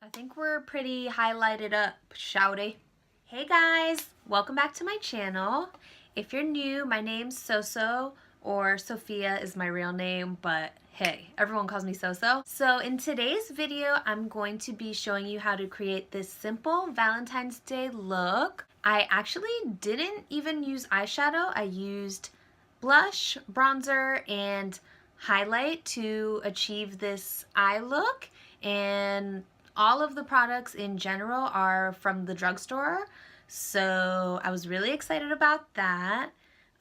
I think we're pretty highlighted up, shouty. Hey guys, welcome back to my channel. If you're new, my name's Soso, or Sophia is my real name, but hey, everyone calls me Soso. So in today's video, I'm going to be showing you how to create this simple Valentine's Day look. I actually didn't even use eyeshadow. I used blush, bronzer, and highlight to achieve this eye look, and all of the products in general are from the drugstore, so I was really excited about that.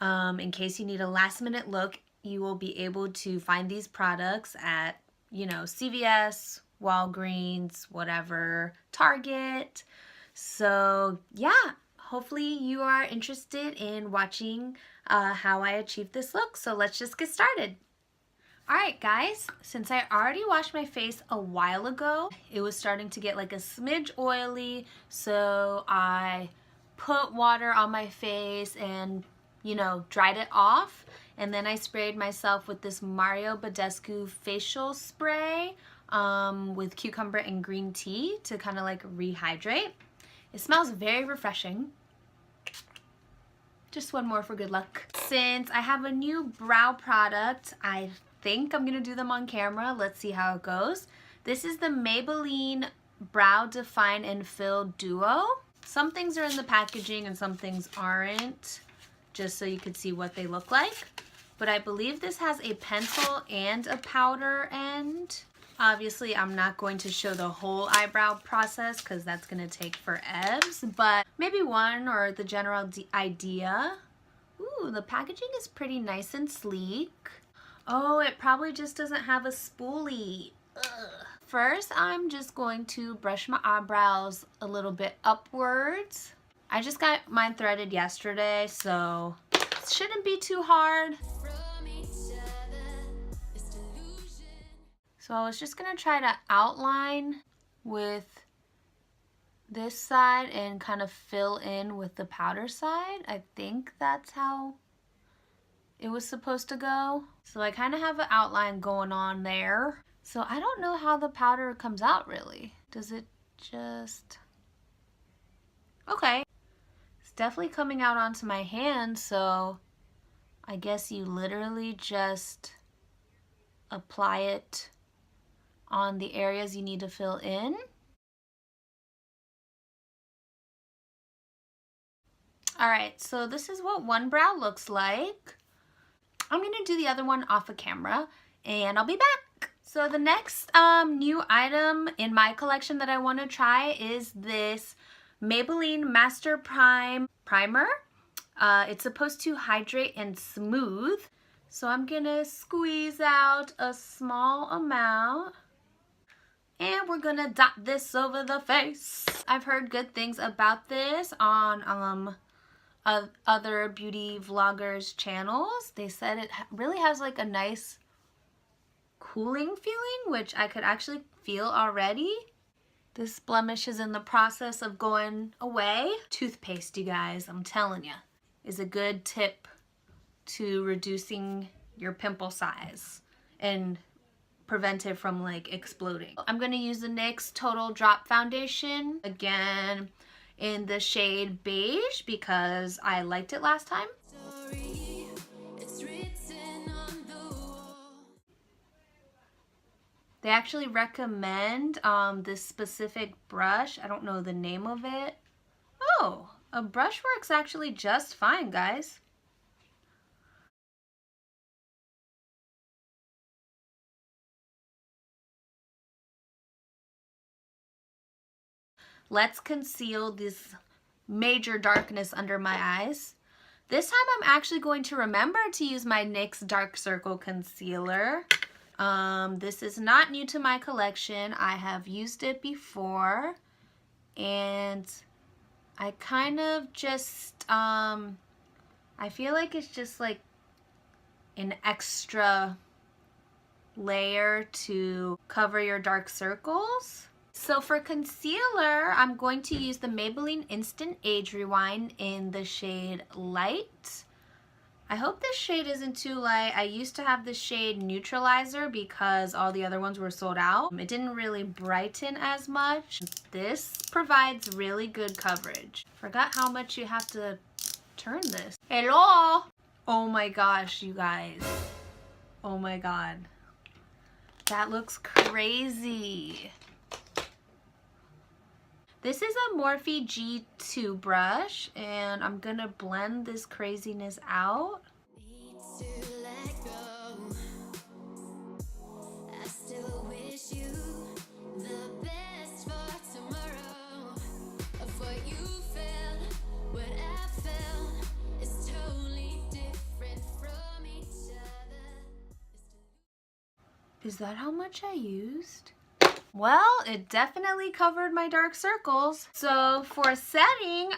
In case you need a last minute look, you will be able to find these products at, CVS, Walgreens, whatever, Target. So yeah, hopefully you are interested in watching how I achieve this look. So let's just get started. Alright guys, since I already washed my face a while ago, it was starting to get like a smidge oily, so I put water on my face and, dried it off. And then I sprayed myself with this Mario Badescu facial spray with cucumber and green tea to kind of like rehydrate. It smells very refreshing. Just one more for good luck. Since I have a new brow product, I think I'm gonna do them on camera. Let's see how it goes. This is the Maybelline Brow Define and Fill Duo. Some things are in the packaging and some things aren't, just so you could see what they look like. But I believe this has a pencil and a powder end. Obviously, I'm not going to show the whole eyebrow process because that's gonna take forever, but maybe one or the general idea. Ooh, the packaging is pretty nice and sleek. Oh, it probably just doesn't have a spoolie. Ugh. First, I'm just going to brush my eyebrows a little bit upwards. I just got mine threaded yesterday, so it shouldn't be too hard. So I was just gonna try to outline with this side and kind of fill in with the powder side. I think that's how it was supposed to go. So I kind of have an outline going on there. So I don't know how the powder comes out really. Does it just... Okay. It's definitely coming out onto my hand, so I guess you literally just apply it on the areas you need to fill in. Alright, so this is what one brow looks like. I'm going to do the other one off of camera and I'll be back. So the next new item in my collection that I want to try is this Maybelline Master Prime Primer. It's supposed to hydrate and smooth. So I'm going to squeeze out a small amount and we're going to dot this over the face. I've heard good things about this on other beauty vloggers channels. They said it really has like a nice cooling feeling, which I could actually feel already. This blemish is in the process of going away. Toothpaste, you guys, I'm telling you, is a good tip to reducing your pimple size and prevent it from like exploding. I'm gonna use the NYX Total Drop Foundation again in the shade beige because I liked it last time. They actually recommend this specific brush. I don't know the name of it. Oh, a brush works actually just fine, guys. Let's conceal this major darkness under my eyes. This time I'm actually going to remember to use my NYX Dark Circle Concealer. This is not new to my collection. I have used it before and I kind of just, I feel like it's just like an extra layer to cover your dark circles. So for concealer, I'm going to use the Maybelline Instant Age Rewind in the shade Light. I hope this shade isn't too light. I used to have this shade Neutralizer because all the other ones were sold out. It didn't really brighten as much. This provides really good coverage. Forgot how much you have to turn this. Hello! Oh my gosh, you guys. Oh my god. That looks crazy. This is a Morphe G2 brush, and I'm gonna blend this craziness out. Is that how much I used? Well, it definitely covered my dark circles. So for setting,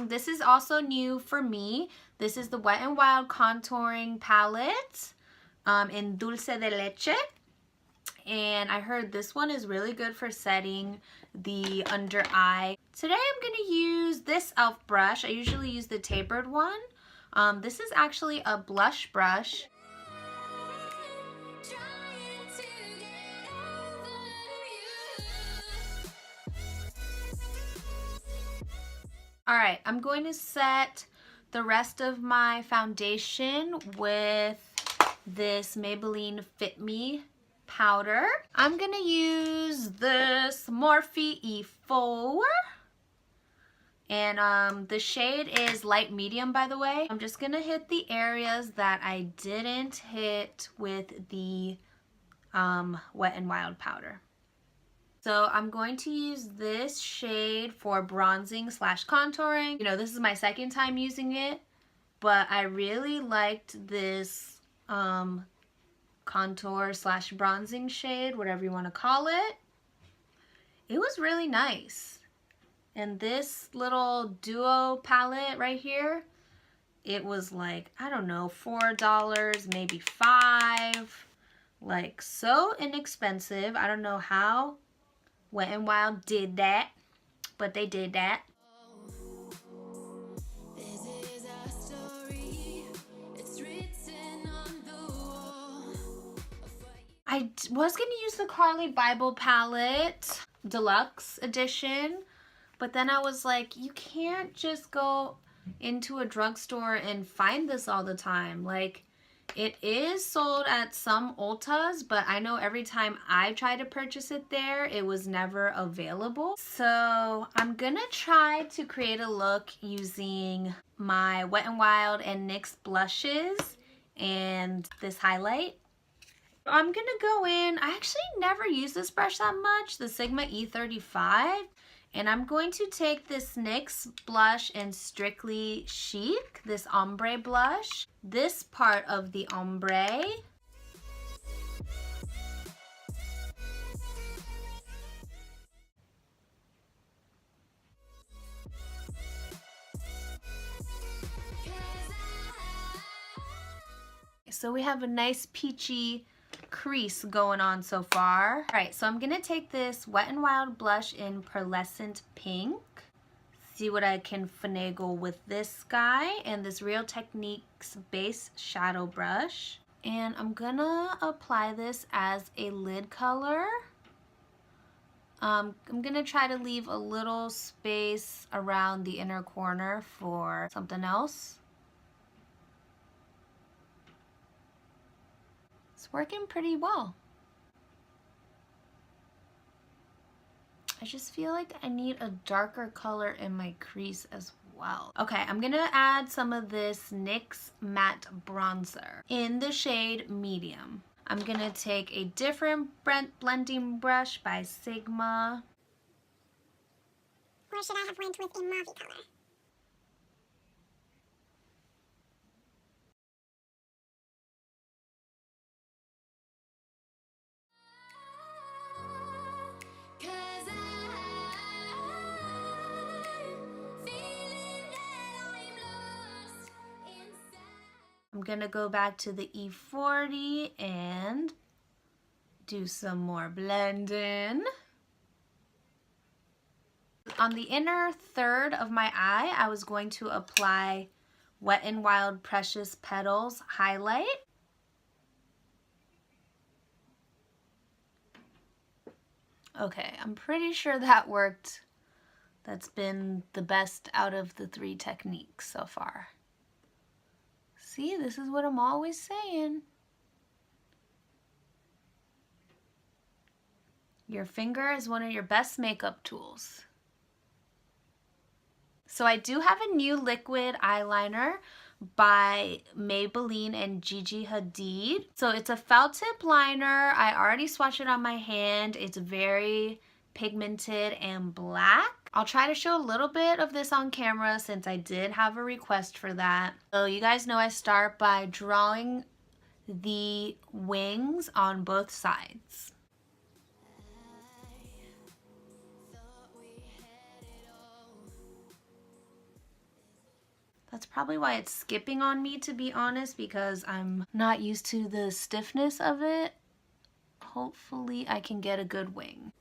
this is also new for me. This is the Wet n Wild contouring palette in Dulce de Leche. And I heard this one is really good for setting the under eye. Today I'm going to use this e.l.f. brush. I usually use the tapered one. This is actually a blush brush. Alright, I'm going to set the rest of my foundation with this Maybelline Fit Me powder. I'm going to use this Morphe E4. And the shade is light medium, by the way. I'm just going to hit the areas that I didn't hit with the Wet n Wild powder. So I'm going to use this shade for bronzing slash contouring. You know, this is my second time using it, but I really liked this contour slash bronzing shade, whatever you want to call it. It was really nice. And this little duo palette right here, it was like, I don't know, $4, maybe $5. Like, so inexpensive. I don't know how Wet n Wild did that, but they did that. I was going to use the Carly Bible palette, deluxe edition, but then I was like, you can't just go into a drugstore and find this all the time. Like, it is sold at some Ultas, but I know every time I try to purchase it there, it was never available. So I'm gonna try to create a look using my Wet n Wild and NYX blushes and this highlight. I'm gonna go in, I actually never use this brush that much, the Sigma E35. And I'm going to take this NYX blush in Strictly Chic, this ombre blush, this part of the ombre. So we have a nice peachy crease going on so far. Alright, so I'm gonna take this Wet n Wild blush in pearlescent pink. See what I can finagle with this guy and this Real Techniques base shadow brush. And I'm gonna apply this as a lid color. I'm gonna try to leave a little space around the inner corner for something else. It's working pretty well. I just feel like I need a darker color in my crease as well. Okay, I'm gonna add some of this NYX matte bronzer in the shade medium. I'm gonna take a different blending brush by Sigma. Or should I have went with a mauve color? I'm gonna go back to the E40 and do some more blending. On the inner third of my eye, I was going to apply Wet n Wild Precious Petals highlight. Okay, I'm pretty sure that worked. That's been the best out of the 3 techniques so far. See, this is what I'm always saying. Your finger is one of your best makeup tools. So I do have a new liquid eyeliner by Maybelline and Gigi Hadid. So it's a felt tip liner. I already swatched it on my hand. It's very pigmented and black. I'll try to show a little bit of this on camera since I did have a request for that. So you guys know I start by drawing the wings on both sides. That's probably why it's skipping on me, to be honest, because I'm not used to the stiffness of it. Hopefully I can get a good wing.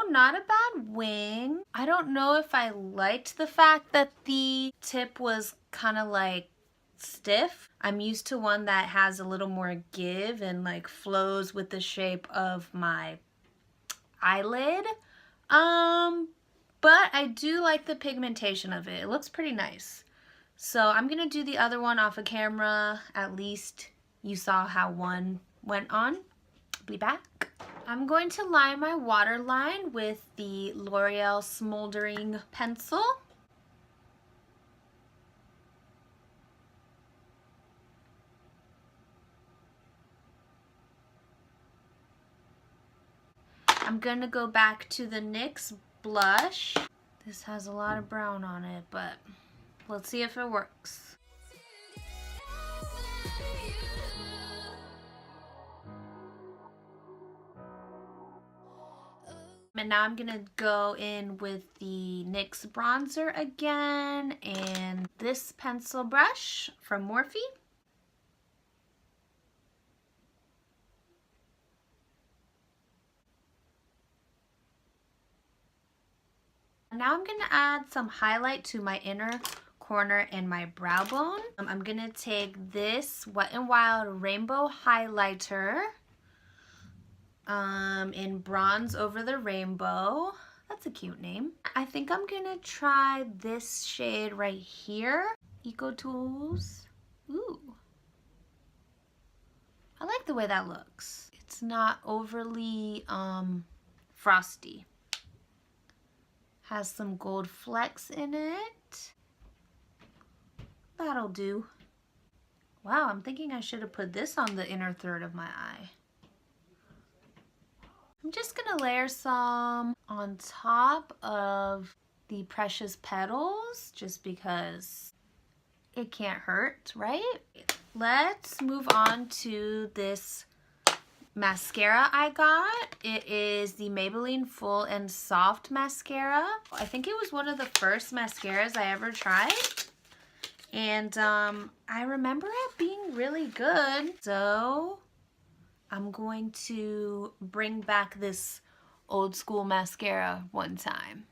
Not a bad wing. I don't know if I liked the fact that the tip was kind of like stiff. I'm used to one that has a little more give and like flows with the shape of my eyelid. But I do like the pigmentation of it. It looks pretty nice. So I'm gonna do the other one off of camera. At least you saw how one went on. Be back. I'm going to line my waterline with the L'Oreal Smoldering Pencil. I'm going to go back to the NYX blush. This has a lot of brown on it, but let's see if it works. And now I'm going to go in with the NYX bronzer again and this pencil brush from Morphe. Now I'm going to add some highlight to my inner corner and my brow bone. I'm going to take this Wet n Wild Rainbow Highlighter in Bronze Over the Rainbow. That's a cute name. I think I'm gonna try this shade right here. Eco Tools. Ooh. I like the way that looks. It's not overly frosty. Has some gold flecks in it. That'll do. Wow, I'm thinking I should have put this on the inner third of my eye. I'm just gonna layer some on top of the Precious Petals just because it can't hurt, right? Let's move on to this mascara I got. It is the Maybelline Full and Soft Mascara. I think it was one of the first mascaras I ever tried. And I remember it being really good. So I'm going to bring back this old school mascara one time.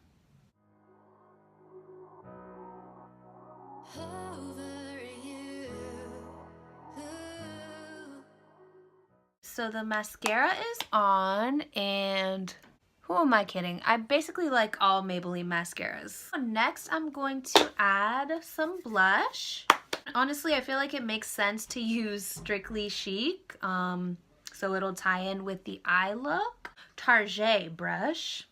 So the mascara is on, and who am I kidding? I basically like all Maybelline mascaras. Next, I'm going to add some blush. Honestly, I feel like it makes sense to use Strictly Chic, so it'll tie in with the eye look. Target brush.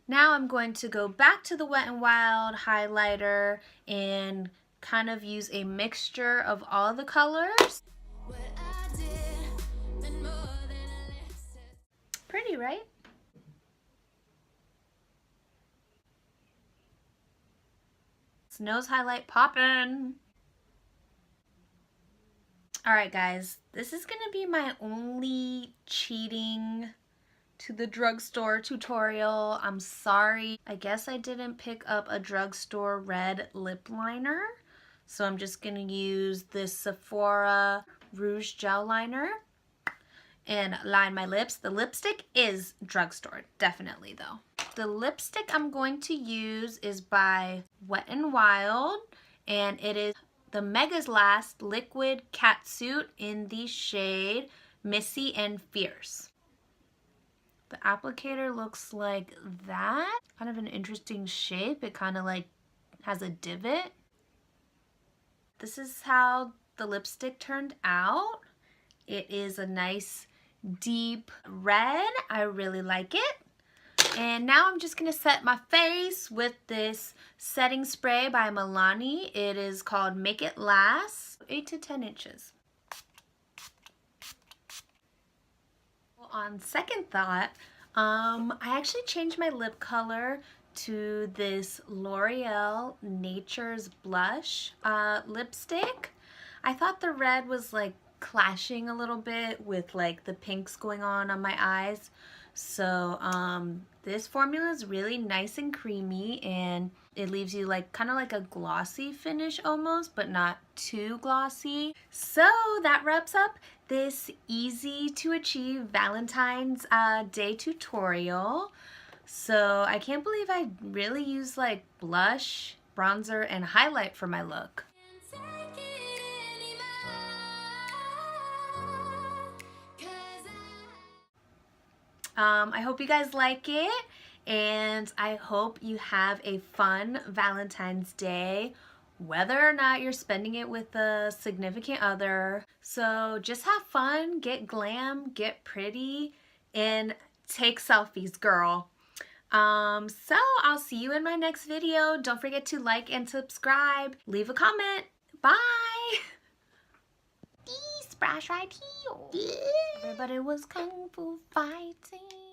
Now I'm going to go back to the Wet n Wild highlighter and kind of use a mixture of all the colors. Pretty, right? It's nose highlight poppin'. Alright guys, this is gonna be my only cheating to the drugstore tutorial. I'm sorry. I guess I didn't pick up a drugstore red lip liner. So I'm just going to use this Sephora Rouge Gel Liner and line my lips. The lipstick is drugstore, definitely though. The lipstick I'm going to use is by Wet n Wild, and it is the Mega's Last Liquid Catsuit in the shade Missy and Fierce. The applicator looks like that. Kind of an interesting shape. It kind of like has a divot. This is how the lipstick turned out. It is a nice deep red. I really like it. And now I'm just going to set my face with this setting spray by Milani. It is called Make It Last, 8 to 10 inches. On second thought, I actually changed my lip color to this L'Oreal Nature's Blush lipstick. I thought the red was like clashing a little bit with like the pinks going on my eyes. So this formula is really nice and creamy, and it leaves you like kind of like a glossy finish almost, but not too glossy. So that wraps up this easy to achieve Valentine's Day tutorial. So I can't believe I really used like blush, bronzer, and highlight for my look. I hope you guys like it, and I hope you have a fun Valentine's Day, whether or not you're spending it with a significant other. So just have fun, get glam, get pretty, and take selfies, girl. So I'll see you in my next video. Don't forget to like and subscribe. Leave a comment. Bye! Splash right here. Everybody was kung fu fighting.